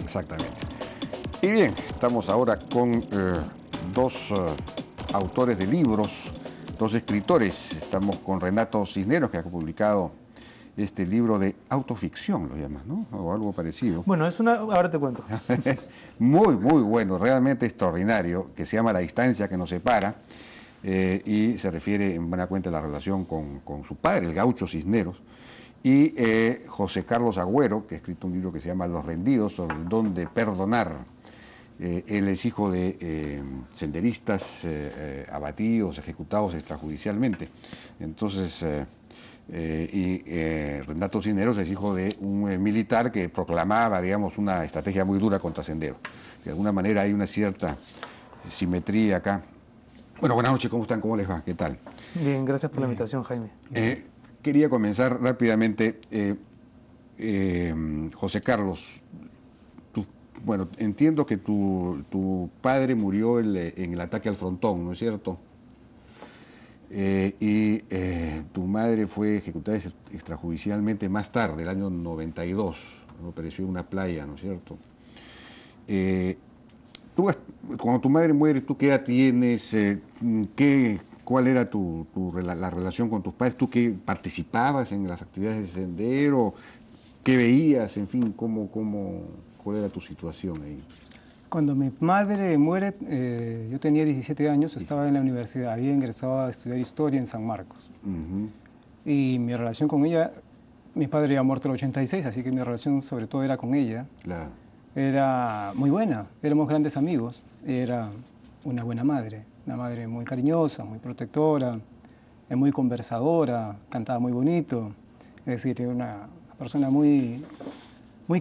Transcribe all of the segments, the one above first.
Exactamente. Y bien, estamos ahora con dos autores de libros, dos escritores. Estamos con Renato Cisneros, que ha publicado este libro de autoficción, lo llamas, ¿no? O algo parecido. Bueno, ahora te cuento. Muy, muy bueno, realmente extraordinario, que se llama La distancia que nos separa, y se refiere en buena cuenta a la relación con su padre, el gaucho Cisneros, y José Carlos Agüero, que ha escrito un libro que se llama Los rendidos, sobre el don de perdonar. Él es hijo de senderistas abatidos, ejecutados extrajudicialmente. Entonces, Renato Cisneros es hijo de un militar que proclamaba, digamos, una estrategia muy dura contra senderos. De alguna manera hay una cierta simetría acá. Bueno, buenas noches, ¿cómo están? ¿Cómo les va? ¿Qué tal? Bien, gracias por la invitación, Jaime. Quería comenzar rápidamente. José Carlos, bueno, entiendo que tu padre murió en el ataque al frontón, ¿no es cierto? Tu madre fue ejecutada extrajudicialmente más tarde, el año 92, ¿no? Pereció en una playa, ¿no es cierto? Cuando tu madre muere, ¿tú qué edad tienes? ¿Cuál era la relación con tus padres? ¿Tú qué participabas en las actividades de sendero? ¿Qué veías? En fin, ¿cuál era tu situación ahí? Cuando mi madre muere, yo tenía 17 años, estaba en la universidad, había ingresado a estudiar historia en San Marcos. Y mi relación con ella, mi padre había muerto en el 86, así que mi relación sobre todo era con ella. Claro. Era muy buena, éramos grandes amigos, era una buena madre, una madre muy cariñosa, muy protectora, muy conversadora, cantaba muy bonito, es decir, era una persona muy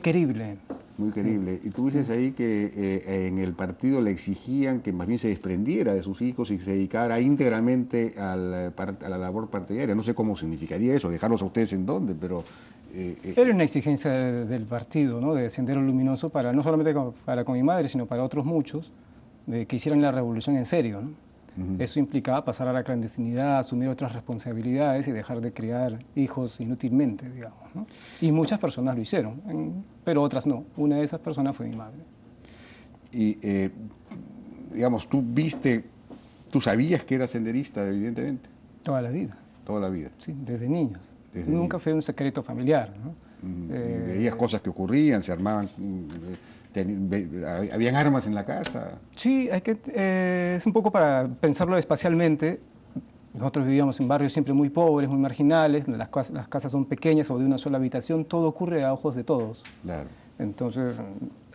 querible. Muy querible. Sí. Y tú dices ahí que en el partido le exigían que más bien se desprendiera de sus hijos y se dedicara íntegramente a la labor partidaria. No sé cómo significaría eso, dejarlos a ustedes en dónde, pero... Era una exigencia del partido, ¿no? De Sendero Luminoso, no solamente para con mi madre, sino para otros muchos, de que hicieran la revolución en serio, ¿no? Eso implicaba pasar a la clandestinidad, asumir otras responsabilidades y dejar de criar hijos inútilmente, digamos, ¿no? Y muchas personas lo hicieron, pero otras no. Una de esas personas fue mi madre. Y, digamos, tú sabías que eras senderista, evidentemente. Toda la vida. Toda la vida. Sí, desde niños. Nunca fue un secreto familiar, ¿no? Veías cosas que ocurrían, se armaban... ¿Habían armas en la casa? Sí, es un poco para pensarlo espacialmente. Nosotros vivíamos en barrios siempre muy pobres, muy marginales, las casas son pequeñas o de una sola habitación, todo ocurre a ojos de todos. Claro. Entonces,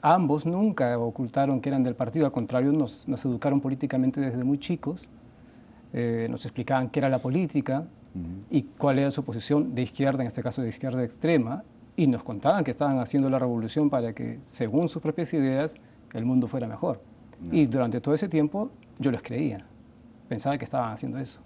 ambos nunca ocultaron que eran del partido, al contrario, nos educaron políticamente desde muy chicos, nos explicaban qué era la política y cuál era su posición de izquierda, en este caso de izquierda extrema, y nos contaban que estaban haciendo la revolución para que, según sus propias ideas, el mundo fuera mejor. Y durante todo ese tiempo yo les creía, pensaba que estaban haciendo eso.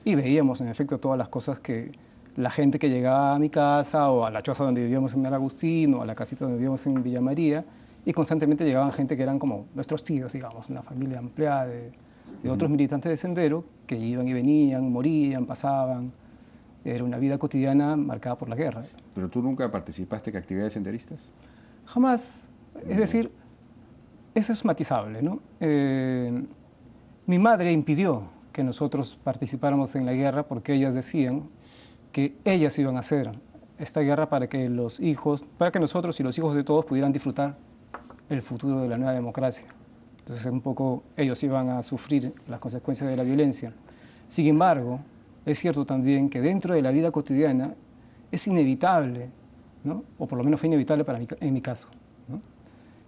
Y veíamos, en efecto, todas las cosas que la gente que llegaba a mi casa o a la choza donde vivíamos en el Agustín o a la casita donde vivíamos en Villa María, y constantemente llegaban gente que eran como nuestros tíos, digamos, una familia ampliada de otros militantes de Sendero que iban y venían, morían, pasaban. Era una vida cotidiana marcada por la guerra. ¿Pero tú nunca participaste en actividades senderistas? Jamás. Es decir, eso es matizable, ¿no? Mi madre impidió que nosotros participáramos en la guerra porque ellas decían que ellas iban a hacer esta guerra para que nosotros y los hijos de todos pudieran disfrutar el futuro de la nueva democracia. Entonces, un poco ellos iban a sufrir las consecuencias de la violencia. Sin embargo, es cierto también que dentro de la vida cotidiana es inevitable, ¿no? O por lo menos fue inevitable en mi caso, ¿no?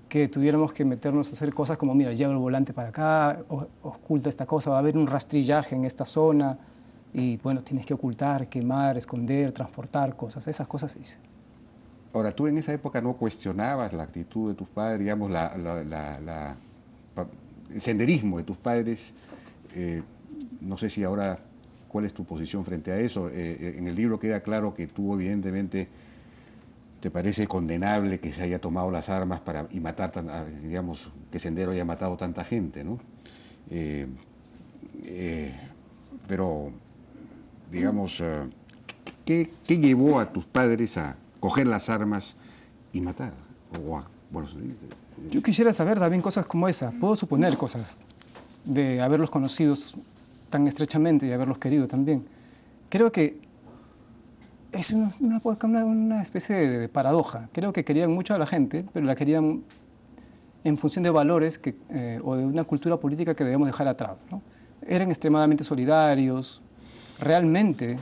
Que tuviéramos que meternos a hacer cosas como, mira, lleva el volante para acá, oculta esta cosa, va a haber un rastrillaje en esta zona y, bueno, tienes que ocultar, quemar, esconder, transportar cosas, esas cosas se hice. Ahora, ¿tú en esa época no cuestionabas la actitud de tus padres, digamos, el senderismo de tus padres? No sé si ahora, ¿cuál es tu posición frente a eso? En el libro queda claro que tú, evidentemente, te parece condenable que se haya tomado las armas y matar, digamos, que Sendero haya matado tanta gente, ¿no? Pero, digamos, ¿qué llevó a tus padres a coger las armas y matar. Bueno, yo quisiera saber también cosas como esa. Puedo suponer cosas de haberlos conocido tan estrechamente y haberlos querido también. Creo que es una especie de paradoja. Creo que querían mucho a la gente, pero la querían en función de valores o de una cultura política que debemos dejar atrás, ¿no? Eran extremadamente solidarios, realmente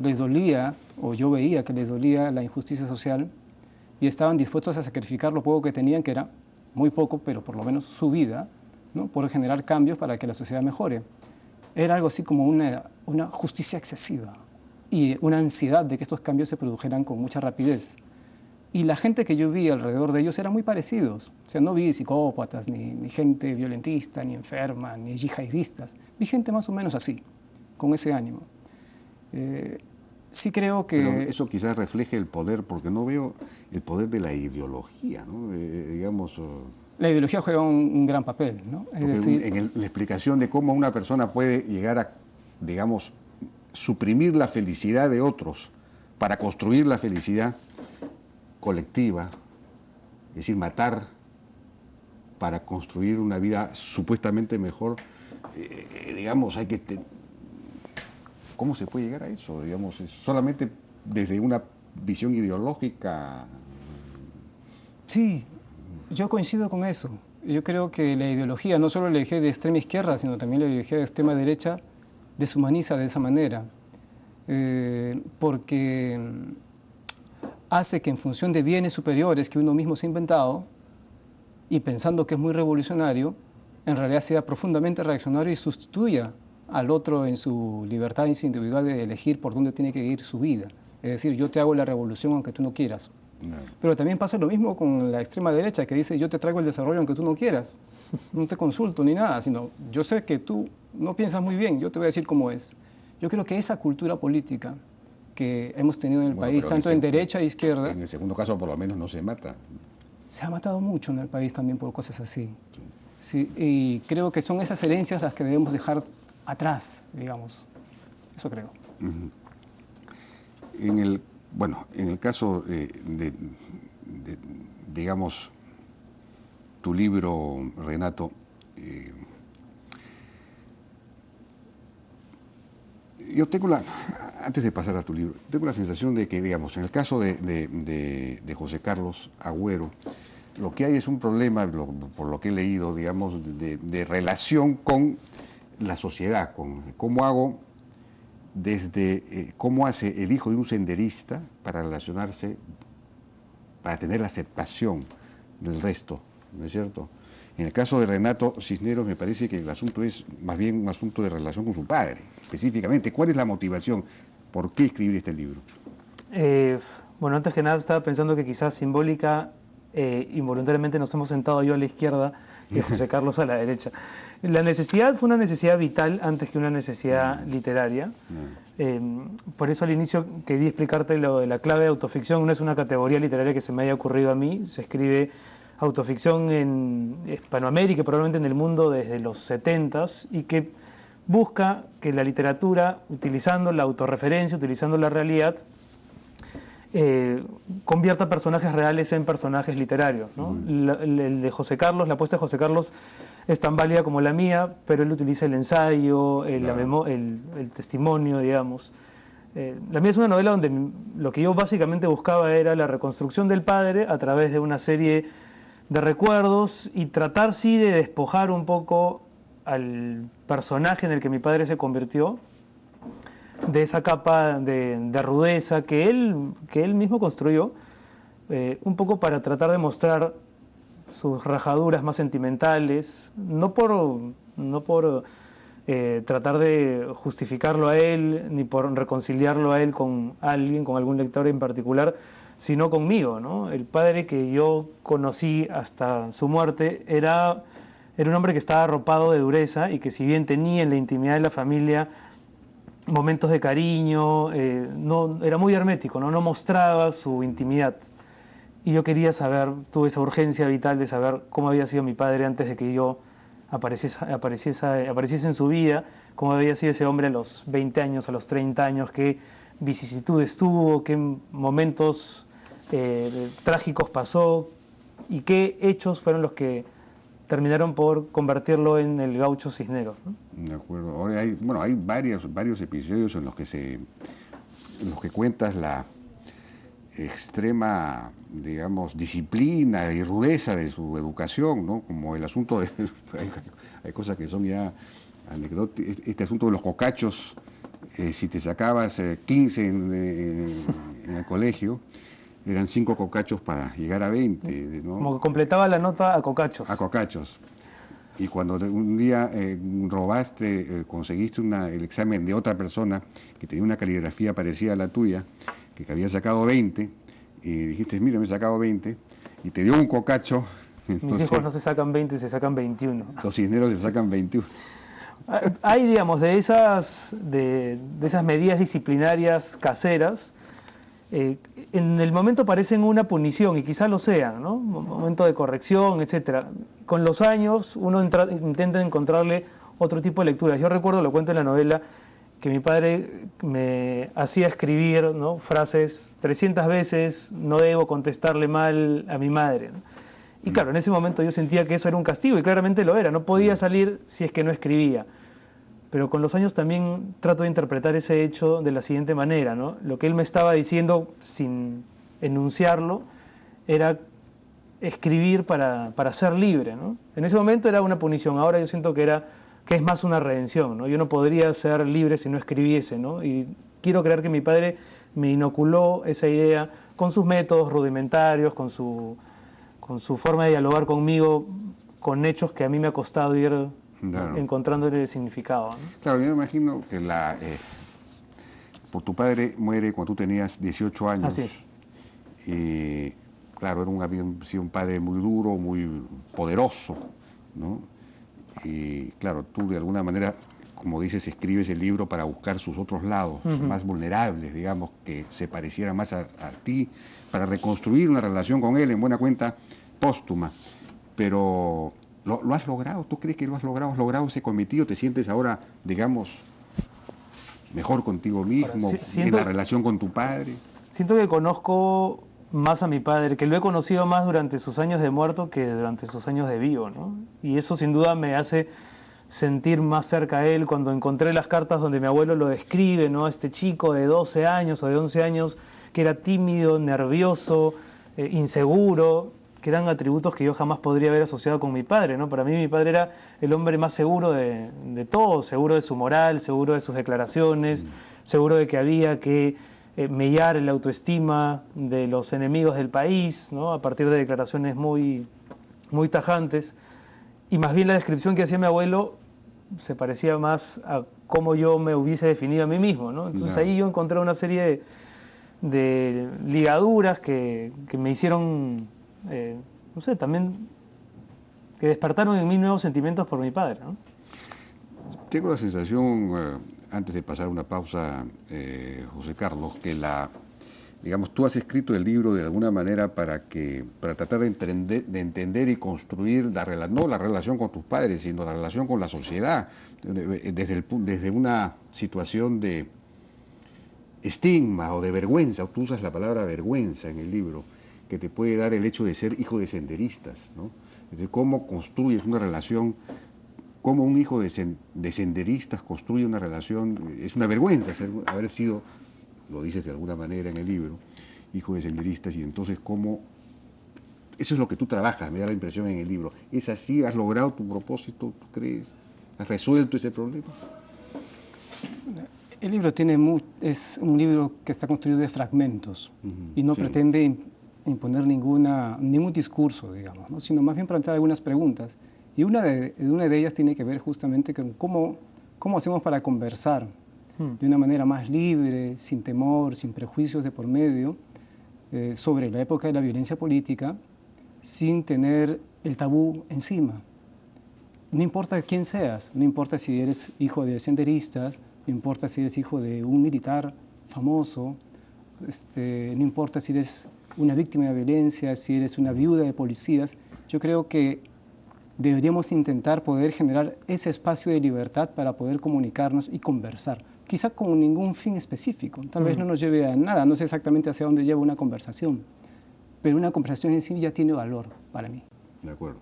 les dolía, o yo veía que les dolía la injusticia social, y estaban dispuestos a sacrificar lo poco que tenían, que era muy poco, pero por lo menos su vida, ¿no? Por generar cambios para que la sociedad mejore. Era algo así como una justicia excesiva y una ansiedad de que estos cambios se produjeran con mucha rapidez. Y la gente que yo vi alrededor de ellos eran muy parecidos. O sea, no vi psicópatas, ni gente violentista, ni enferma, ni yihadistas. Vi gente más o menos así, con ese ánimo. Sí creo que... Pero eso quizás refleje el poder, porque no veo el poder de la ideología, ¿no? Digamos... La ideología juega un gran papel, ¿no? Es decir, en la explicación de cómo una persona puede llegar a, digamos, suprimir la felicidad de otros para construir la felicidad colectiva, es decir, matar para construir una vida supuestamente mejor, digamos, hay que... ¿Cómo se puede llegar a eso? Digamos, solamente desde una visión ideológica. Sí, yo coincido con eso. Yo creo que la ideología, no solo la ideología de extrema izquierda, sino también la ideología de extrema derecha, deshumaniza de esa manera, porque hace que en función de bienes superiores que uno mismo se ha inventado, y pensando que es muy revolucionario, en realidad sea profundamente reaccionario y sustituya al otro en su libertad individual de elegir por dónde tiene que ir su vida. Es decir, yo te hago la revolución aunque tú no quieras. No. Pero también pasa lo mismo con la extrema derecha, que dice yo te traigo el desarrollo aunque tú no quieras. No te consulto ni nada, sino yo sé que tú no piensas muy bien, yo te voy a decir cómo es. Yo creo que esa cultura política que hemos tenido en el país, tanto en derecha e izquierda... En el segundo caso por lo menos no se mata. Se ha matado mucho en el país también por cosas así. Sí, y creo que son esas herencias las que debemos dejar atrás, digamos. Eso creo. En el caso digamos, tu libro, Renato, yo tengo antes de pasar a tu libro, tengo la sensación de que, digamos, en el caso de José Carlos Agüero, lo que hay es un problema, por lo que he leído, digamos, de relación con la sociedad, con cómo hago cómo hace el hijo de un senderista para relacionarse, para tener la aceptación del resto, ¿no es cierto? En el caso de Renato Cisneros me parece que el asunto es más bien un asunto de relación con su padre, específicamente. ¿Cuál es la motivación? ¿Por qué escribir este libro? Bueno, antes que nada estaba pensando que quizás simbólica, involuntariamente nos hemos sentado yo a la izquierda y José Carlos a la derecha. La necesidad fue una necesidad vital antes que una necesidad literaria. Por eso al inicio quería explicarte lo de la clave de autoficción. No es una categoría literaria que se me haya ocurrido a mí. Se escribe autoficción en Hispanoamérica y probablemente en el mundo desde los 70s y que busca que la literatura, utilizando la autorreferencia, utilizando la realidad, convierta personajes reales en personajes literarios, ¿no? El de José Carlos, la apuesta de José Carlos es tan válida como la mía, pero él utiliza el ensayo, el testimonio, digamos. La mía es una novela donde lo que yo básicamente buscaba era la reconstrucción del padre a través de una serie de recuerdos y tratar, sí, de despojar un poco al personaje en el que mi padre se convirtió de esa capa de rudeza que él mismo construyó, un poco para tratar de mostrar sus rajaduras más sentimentales, no por tratar de justificarlo a él, ni por reconciliarlo a él con alguien, con algún lector en particular, sino conmigo, ¿no? El padre que yo conocí hasta su muerte era un hombre que estaba arropado de dureza y que, si bien tenía en la intimidad de la familia momentos de cariño, era muy hermético, ¿no? No mostraba su intimidad. Y yo quería saber, tuve esa urgencia vital de saber cómo había sido mi padre antes de que yo apareciese en su vida, cómo había sido ese hombre a los 20 años, a los 30 años, qué vicisitudes tuvo, qué momentos trágicos pasó y qué hechos fueron los que terminaron por convertirlo en el Gaucho Cisneros, ¿no? De acuerdo. Ahora hay, bueno, hay varios episodios en los que cuentas la extrema, digamos, disciplina y rudeza de su educación, ¿no? Como el asunto de... hay cosas que son ya anecdóticas. Este asunto de los cocachos, si te sacabas 15 en el colegio, eran 5 cocachos para llegar a 20, ¿no? Como que completaba la nota a cocachos. A cocachos. Y cuando un día robaste, conseguiste el examen de otra persona que tenía una caligrafía parecida a la tuya, que había sacado 20, y dijiste, mira, me he sacado 20, y te dio un cocacho. Mis hijos no se sacan 20, se sacan 21. Los cisneros se sacan 21. Hay, digamos, de esas medidas disciplinarias caseras, en el momento parecen una punición, y quizás lo sean, ¿no? Un momento de corrección, etc. Con los años uno intenta encontrarle otro tipo de lecturas. Yo recuerdo, lo cuento en la novela, que mi padre me hacía escribir, ¿no?, frases 300 veces, no debo contestarle mal a mi madre, ¿no? Y claro, en ese momento yo sentía que eso era un castigo, y claramente lo era, no podía salir si es que no escribía. Pero con los años también trato de interpretar ese hecho de la siguiente manera, ¿no? Lo que él me estaba diciendo sin enunciarlo era escribir para ser libre, ¿no? En ese momento era una punición, ahora yo siento que es más una redención, ¿no? Yo no podría ser libre si no escribiese, ¿no? Y quiero creer que mi padre me inoculó esa idea con sus métodos rudimentarios, con su forma de dialogar conmigo, con hechos que a mí me ha costado ir encontrándole significado, ¿no? Claro, yo me imagino que por tu padre muere cuando tú tenías 18 años. Así es. Y claro, había sido un padre muy duro, muy poderoso, ¿no? Y claro, tú de alguna manera, como dices, escribes el libro para buscar sus otros lados, más vulnerables, digamos, que se parecieran más a ti, para reconstruir una relación con él, en buena cuenta, póstuma. Pero ¿lo has logrado? ¿Tú crees que lo has logrado? ¿Has logrado ese cometido? ¿Te sientes ahora, digamos, mejor contigo mismo, ahora, en la relación con tu padre? Siento que conozco más a mi padre, que lo he conocido más durante sus años de muerto que durante sus años de vivo, ¿no? Y eso sin duda me hace sentir más cerca a él. Cuando encontré las cartas donde mi abuelo lo describe, ¿no? Este chico de 12 años o de 11 años que era tímido, nervioso, inseguro, que eran atributos que yo jamás podría haber asociado con mi padre, ¿no? Para mí mi padre era el hombre más seguro de todo, seguro de su moral, seguro de sus declaraciones, seguro de que había que mellar la autoestima de los enemigos del país, ¿no? A partir de declaraciones muy, muy tajantes. Y más bien la descripción que hacía mi abuelo se parecía más a cómo yo me hubiese definido a mí mismo, ¿no? Entonces ahí yo encontré una serie de ligaduras que me hicieron, no sé, también que despertaron en mí nuevos sentimientos por mi padre, ¿no? Tengo la sensación, antes de pasar una pausa, José Carlos, que digamos, tú has escrito el libro de alguna manera para tratar de entender y construir no la relación con tus padres, sino la relación con la sociedad, desde una situación de estigma o de vergüenza. Tú usas la palabra vergüenza en el libro, que te puede dar el hecho de ser hijo de senderistas, ¿no? Es decir, cómo construyes una relación, cómo un hijo de senderistas construye una relación. Es una vergüenza haber sido, lo dices de alguna manera en el libro, hijo de senderistas, y entonces cómo... Eso es lo que tú trabajas, me da la impresión en el libro. ¿Es así? ¿Has logrado tu propósito, tú crees? ¿Has resuelto ese problema? El libro es un libro que está construido de fragmentos y no sí. pretende imponer ningún discurso, digamos, ¿no? Sino más bien plantear algunas preguntas. Y una de ellas tiene que ver justamente con cómo hacemos para conversar de una manera más libre, sin temor, sin prejuicios de por medio, sobre la época de la violencia política, sin tener el tabú encima. No importa quién seas, no importa si eres hijo de senderistas, no importa si eres hijo de un militar famoso, no importa si eres una víctima de violencia, si eres una viuda de policías. Yo creo que deberíamos intentar poder generar ese espacio de libertad para poder comunicarnos y conversar. Quizá con ningún fin específico, tal vez no nos lleve a nada, no sé exactamente hacia dónde lleva una conversación, pero una conversación en sí ya tiene valor para mí. De acuerdo.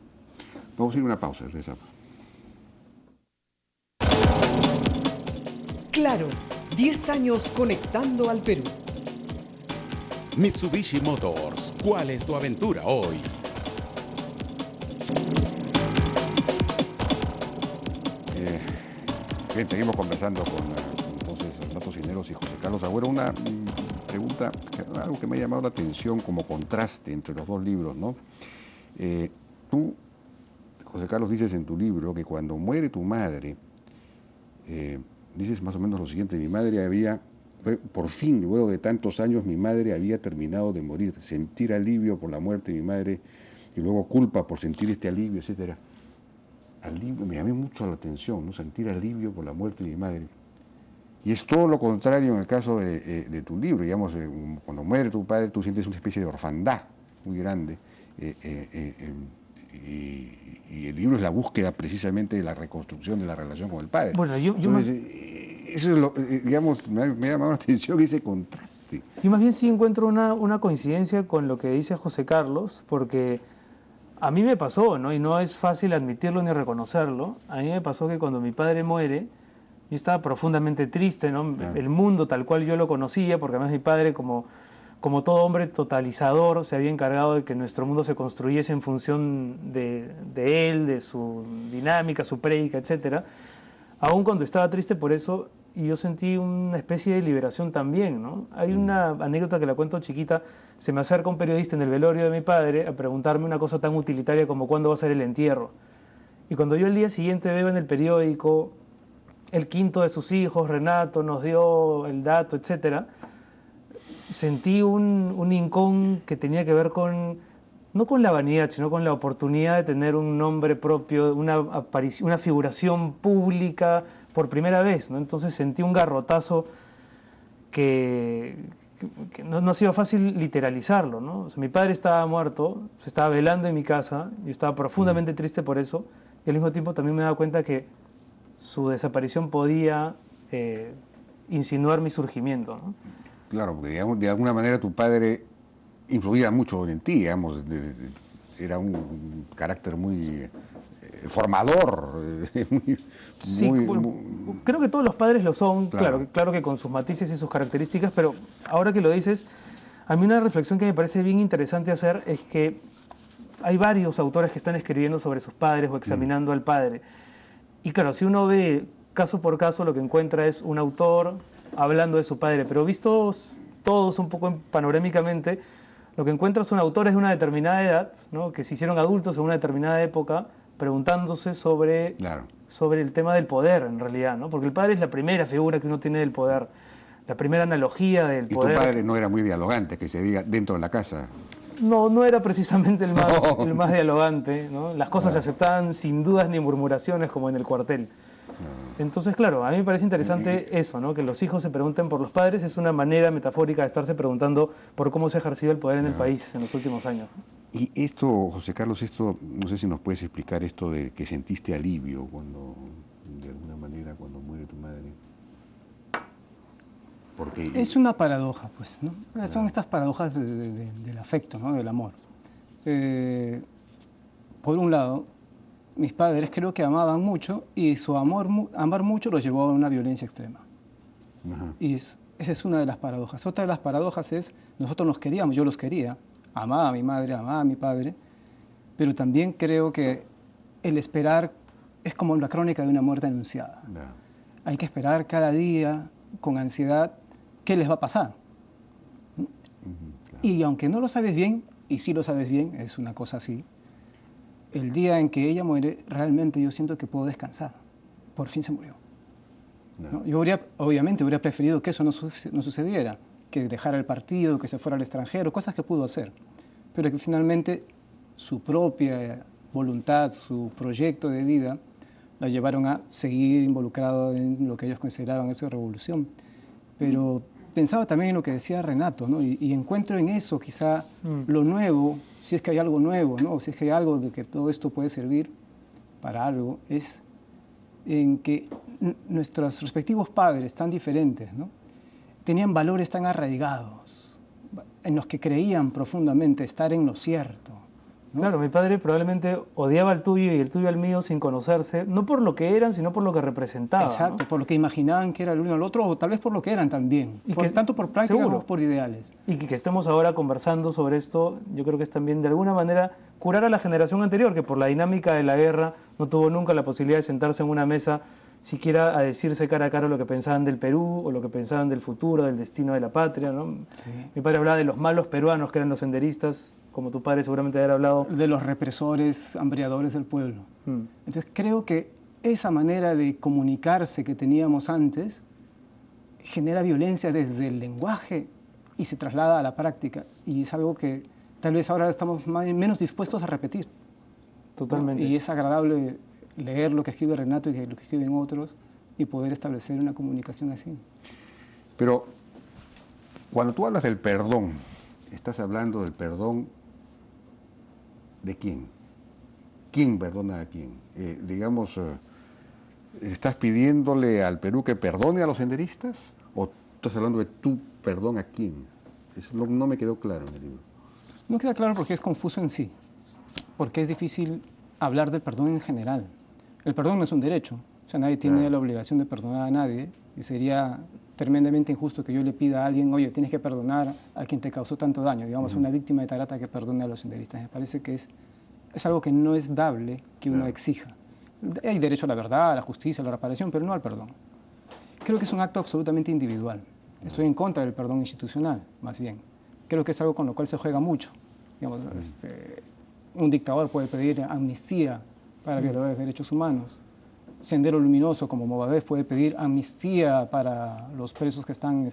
Vamos a ir a una pausa, regresamos. Claro, 10 años conectando al Perú. Mitsubishi Motors, ¿cuál es tu aventura hoy? Bien, seguimos conversando con entonces Renato Cisneros y José Carlos Agüero. Una pregunta, algo que me ha llamado la atención como contraste entre los dos libros, ¿no? Tú, José Carlos, dices en tu libro que cuando muere tu madre, dices más o menos lo siguiente: mi madre había, por fin, luego de tantos años, mi madre había terminado de morir, sentir alivio por la muerte de mi madre y luego culpa por sentir este alivio, etcétera. Alivio, me llamé mucho la atención, ¿no? Sentir alivio por la muerte de mi madre. Y es todo lo contrario en el caso de tu libro. Digamos, cuando muere tu padre, tú sientes una especie de orfandad muy grande. Y el libro es la búsqueda precisamente de la reconstrucción de la relación con el padre. Bueno, Entonces, eso es lo, digamos, me ha llamado la atención ese contraste. yo más bien sí encuentro una coincidencia con lo que dice José Carlos, porque a mí me pasó, ¿no? Y no es fácil admitirlo ni reconocerlo. A mí me pasó que cuando mi padre muere, yo estaba profundamente triste, ¿no? Claro. El mundo tal cual yo lo conocía, porque además mi padre, como todo hombre totalizador, se había encargado de que nuestro mundo se construyese en función de él, de su dinámica, su prédica, etc. Aún cuando estaba triste por eso, yo sentí una especie de liberación también, ¿no? Hay una anécdota que la cuento chiquita. Se me acerca un periodista en el velorio de mi padre a preguntarme una cosa tan utilitaria como cuándo va a ser el entierro. Y cuando yo el día siguiente veo en el periódico el quinto de sus hijos, Renato, nos dio el dato, etcétera, sentí un hincón que tenía que ver con, no con la vanidad, sino con la oportunidad de tener un nombre propio, una figuración pública por primera vez, ¿no? Entonces sentí un garrotazo que no ha sido fácil literalizarlo, ¿no? O sea, mi padre estaba muerto, se estaba velando en mi casa, yo estaba profundamente triste por eso, y al mismo tiempo también me daba cuenta que su desaparición podía insinuar mi surgimiento, ¿no? Claro, porque digamos, de alguna manera tu padre influía mucho en ti, digamos, era un carácter muy formador, Sí, bueno, creo que todos los padres lo son, claro que con sus matices y sus características, pero ahora que lo dices, a mí una reflexión que me parece bien interesante hacer es que hay varios autores que están escribiendo sobre sus padres o examinando al padre. Y claro, si uno ve caso por caso, lo que encuentra es un autor hablando de su padre, pero vistos todos un poco panorámicamente, lo que encuentra son autores de una determinada edad, ¿no? Que se hicieron adultos en una determinada época, preguntándose sobre el tema del poder, en realidad, ¿no? Porque el padre es la primera figura que uno tiene del poder, la primera analogía del poder. Y tu padre no era muy dialogante, que se diga, dentro de la casa. No era precisamente el más dialogante, ¿no? Las cosas se aceptaban sin dudas ni murmuraciones, como en el cuartel. Entonces, claro, a mí me parece interesante eso, ¿no? Que los hijos se pregunten por los padres es una manera metafórica de estarse preguntando por cómo se ha ejercido el poder en el país en los últimos años. Y esto, José Carlos, no sé si nos puedes explicar esto de que sentiste alivio cuando, de alguna manera, cuando muere tu madre. Porque es una paradoja, pues, ¿no? Son estas paradojas del afecto, ¿no? Del amor. Por un lado, mis padres creo que amaban mucho y su amar mucho los llevó a una violencia extrema. Y esa es una de las paradojas. Otra de las paradojas es, nosotros nos queríamos, yo los quería, amaba a mi madre, amaba a mi padre, pero también creo que el esperar es como la crónica de una muerte anunciada. Hay que esperar cada día con ansiedad qué les va a pasar. Y aunque no lo sabes bien, y sí lo sabes bien, es una cosa así, el día en que ella muere, realmente yo siento que puedo descansar. Por fin se murió. ¿No? Yo obviamente hubiera preferido que eso no sucediera, que dejara el partido, que se fuera al extranjero, cosas que pudo hacer. Pero que finalmente su propia voluntad, su proyecto de vida, la llevaron a seguir involucrado en lo que ellos consideraban esa revolución. Pero pensaba también en lo que decía Renato, ¿no? Y encuentro en eso quizá lo nuevo, si es que hay algo nuevo, ¿no? Si es que hay algo de que todo esto puede servir para algo, es en que nuestros respectivos padres tan diferentes, ¿no? Tenían valores tan arraigados, en los que creían profundamente estar en lo cierto. ¿no? Claro, mi padre probablemente odiaba al tuyo y el tuyo al mío sin conocerse, no por lo que eran, sino por lo que representaban. Exacto, ¿no? por lo que imaginaban que era el uno al otro, o tal vez por lo que eran también, Y tanto por prácticas seguro. como por ideales. Y que estemos ahora conversando sobre esto, yo creo que es también de alguna manera curar a la generación anterior, que por la dinámica de la guerra no tuvo nunca la posibilidad de sentarse en una mesa siquiera a decirse cara a cara lo que pensaban del Perú o lo que pensaban del futuro, del destino de la patria, ¿no? Sí. Mi padre hablaba de los malos peruanos que eran los senderistas, como tu padre seguramente habrá hablado. De los represores, hambriadores del pueblo. Mm. Entonces creo que esa manera de comunicarse que teníamos antes genera violencia desde el lenguaje y se traslada a la práctica. Y es algo que tal vez ahora estamos menos dispuestos a repetir. Totalmente. Y es agradable leer lo que escribe Renato y lo que escriben otros y poder establecer una comunicación así. Pero cuando tú hablas del perdón, estás hablando del perdón de quién. ¿Quién perdona a quién? ¿Estás pidiéndole al Perú que perdone a los senderistas? ¿O estás hablando de tu perdón a quién? Eso no me quedó claro en el libro. No queda claro porque es confuso en sí, porque es difícil hablar del perdón en general. El perdón no es un derecho, o sea, nadie tiene la obligación de perdonar a nadie y sería tremendamente injusto que yo le pida a alguien, oye, tienes que perdonar a quien te causó tanto daño, digamos, una víctima de Tarata que perdone a los senderistas. Me parece que es algo que no es dable que uno exija. Hay derecho a la verdad, a la justicia, a la reparación, pero no al perdón. Creo que es un acto absolutamente individual. Estoy en contra del perdón institucional, más bien. Creo que es algo con lo cual se juega mucho. Digamos, un dictador puede pedir amnistía para violadores de derechos humanos. Sendero Luminoso, como Movadef, puede pedir amnistía para los presos que están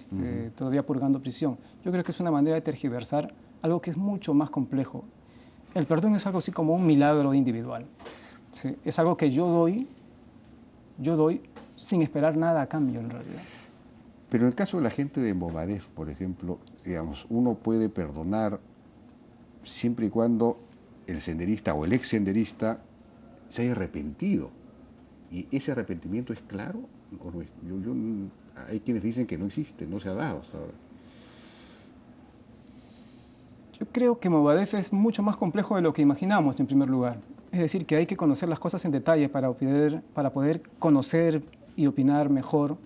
todavía purgando prisión. Yo creo que es una manera de tergiversar algo que es mucho más complejo. El perdón es algo así como un milagro individual. ¿Sí? Es algo que yo doy sin esperar nada a cambio, en realidad. Pero en el caso de la gente de Movadef, por ejemplo, digamos, uno puede perdonar siempre y cuando el senderista o el ex senderista se haya arrepentido. ¿Y ese arrepentimiento es claro o no es? Hay quienes dicen que no existe, no se ha dado hasta ahora. Yo creo que Movadef es mucho más complejo de lo que imaginamos, en primer lugar. Es decir, que hay que conocer las cosas en detalle para poder conocer y opinar mejor.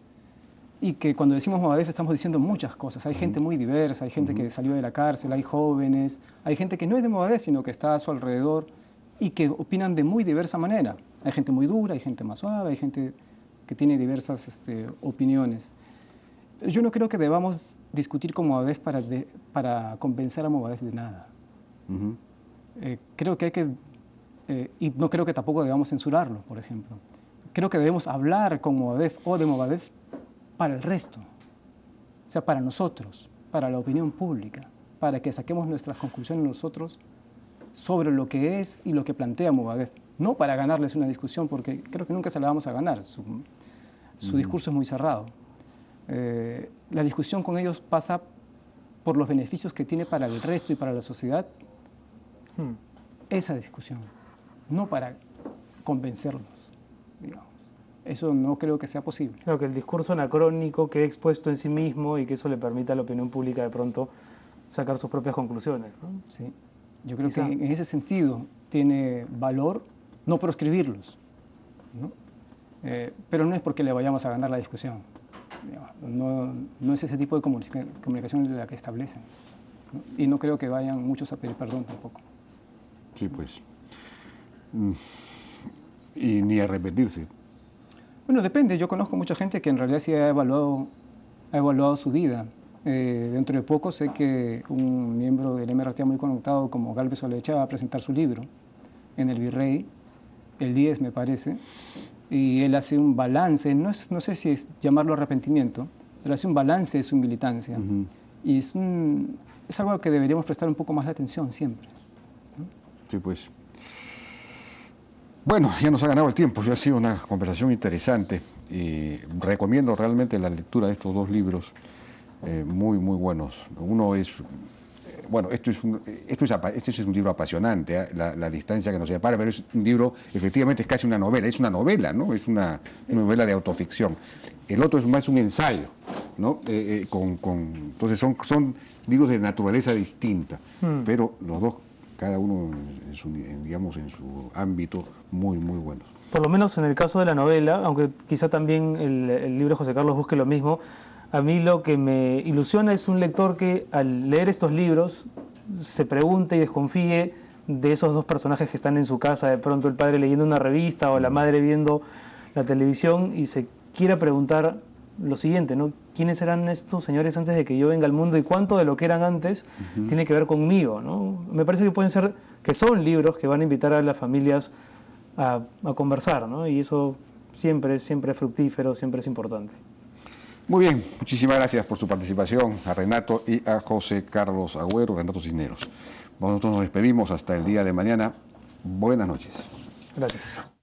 Y que cuando decimos Movadef estamos diciendo muchas cosas. Hay gente muy diversa, hay gente que salió de la cárcel, hay jóvenes, hay gente que no es de Movadef, sino que está a su alrededor y que opinan de muy diversa manera. Hay gente muy dura, hay gente más suave, hay gente que tiene diversas opiniones. Pero yo no creo que debamos discutir con Movadef para convencer a Movadef de nada. Creo que hay que, y no creo que tampoco debamos censurarlo, por ejemplo. Creo que debemos hablar con Movadef o de Movadef para el resto, o sea, para nosotros, para la opinión pública, para que saquemos nuestras conclusiones nosotros sobre lo que es y lo que plantea Movadef. No para ganarles una discusión, porque creo que nunca se la vamos a ganar. Su discurso es muy cerrado. La discusión con ellos pasa por los beneficios que tiene para el resto y para la sociedad. Esa discusión, no para convencerlos, digamos. Eso no creo que sea posible. Creo que el discurso anacrónico quede expuesto en sí mismo y que eso le permita a la opinión pública de pronto sacar sus propias conclusiones, ¿no? Sí. Yo creo que en ese sentido tiene valor no proscribirlos, ¿no? Pero no es porque le vayamos a ganar la discusión. No es ese tipo de comunicación la que establecen, ¿no? Y no creo que vayan muchos a pedir perdón tampoco. Sí, pues. Y ni a arrepentirse. Bueno, depende. Yo conozco mucha gente que en realidad sí ha evaluado su vida. Dentro de poco sé que un miembro del MRTA muy conectado como Galvez Olecha va a presentar su libro en el Virrey, el 10 me parece, y él hace un balance, no sé si es llamarlo arrepentimiento, pero hace un balance de su militancia. Y es algo que deberíamos prestar un poco más de atención siempre, ¿no? Sí, pues. Bueno, ya nos ha ganado el tiempo, ya ha sido una conversación interesante y recomiendo realmente la lectura de estos dos libros, muy, muy buenos. Uno es, bueno, este es un libro apasionante, ¿eh? La distancia que nos separa, pero es un libro, efectivamente es casi una novela, ¿no? Es una novela de autoficción. El otro es más un ensayo, ¿no? Entonces son libros de naturaleza distinta, pero los dos, cada uno digamos, en su ámbito, muy, muy buenos. Por lo menos en el caso de la novela, aunque quizá también el libro de José Carlos busque lo mismo, a mí lo que me ilusiona es un lector que al leer estos libros se pregunte y desconfíe de esos dos personajes que están en su casa, de pronto el padre leyendo una revista o la madre viendo la televisión, y se quiera preguntar lo siguiente, ¿no? ¿Quiénes eran estos señores antes de que yo venga al mundo y cuánto de lo que eran antes tiene que ver conmigo, ¿no? Me parece que son libros que van a invitar a las familias a conversar, ¿no? Y eso siempre es fructífero, siempre es importante. Muy bien, muchísimas gracias por su participación a Renato y a José Carlos Agüero, Renato Cisneros. Nosotros nos despedimos hasta el día de mañana. Buenas noches. Gracias.